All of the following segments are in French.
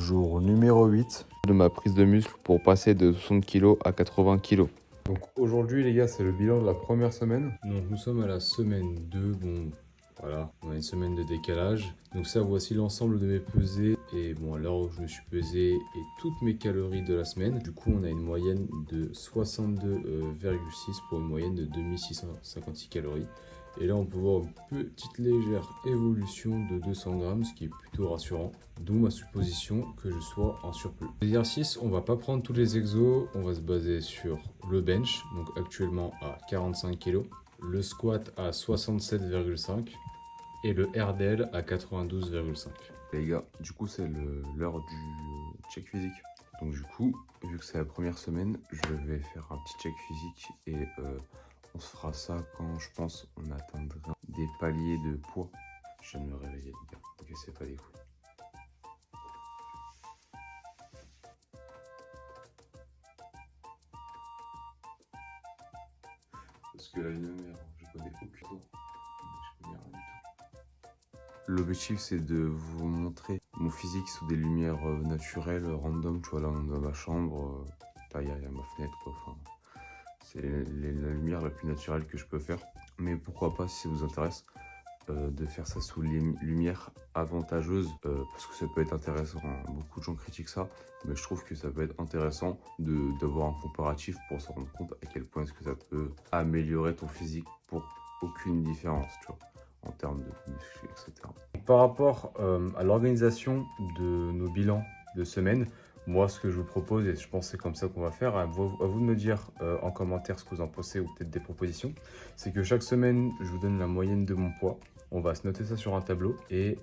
Jour numéro 8 de ma prise de muscle pour passer de 60 kg à 80 kg. Donc aujourd'hui les gars, c'est le bilan de la première semaine. Donc nous sommes à la semaine 2, bon voilà, on a une semaine de décalage. Donc ça, voici l'ensemble de mes pesées et bon, à l'heure où je me suis pesé et toutes mes calories de la semaine. Du coup, on a une moyenne de 62,6 pour une moyenne de 2656 calories. Et là, on peut voir une petite légère évolution de 200 grammes, ce qui est plutôt rassurant. D'où ma supposition que je sois en surplus. L'exercice, on va pas prendre tous les exos, on va se baser sur le bench, donc actuellement à 45 kg, le squat à 67,5 et le RDL à 92,5. Les gars, du coup, c'est l'heure du check physique. Donc du coup, vu que c'est la première semaine, je vais faire un petit check physique et on se fera ça quand je pense on atteindra des paliers de poids. Je viens de me réveiller les gars, ok, c'est pas des couilles. Parce que la lumière, je connais aucun tour. Je connais rien du tout. L'objectif c'est de vous montrer mon physique sous des lumières naturelles, random, tu vois là dans ma chambre, là il y a ma fenêtre quoi, enfin, c'est la lumière la plus naturelle que je peux faire. Mais pourquoi pas, si ça vous intéresse, de faire ça sous les lumières avantageuses, parce que ça peut être intéressant, hein. Beaucoup de gens critiquent ça, mais je trouve que ça peut être intéressant d'avoir un comparatif pour se rendre compte à quel point est-ce que ça peut améliorer ton physique pour aucune différence, tu vois, en termes de muscles, etc. Par rapport à l'organisation de nos bilans de semaine, moi, ce que je vous propose, et je pense que c'est comme ça qu'on va faire, à vous de me dire en commentaire ce que vous en pensez ou peut-être des propositions, c'est que chaque semaine, je vous donne la moyenne de mon poids. On va se noter ça sur un tableau et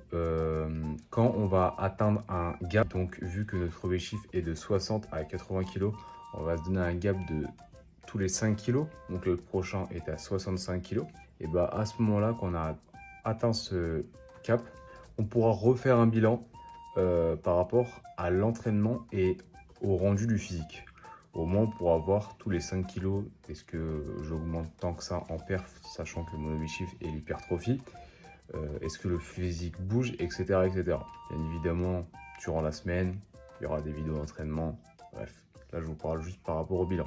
quand on va atteindre un gap, donc vu que notre objectif est de 60 à 80 kg, on va se donner un gap de tous les 5 kg, donc le prochain est à 65 kg. Et bah à ce moment-là, quand on a atteint ce cap, on pourra refaire un bilan par rapport à l'entraînement et au rendu du physique. Au moins, on pourra voir tous les 5 kilos, est-ce que j'augmente tant que ça en perf, sachant que mon objectif est l'hypertrophie, est-ce que le physique bouge, etc., etc. Bien évidemment, durant la semaine, il y aura des vidéos d'entraînement, bref, là je vous parle juste par rapport au bilan.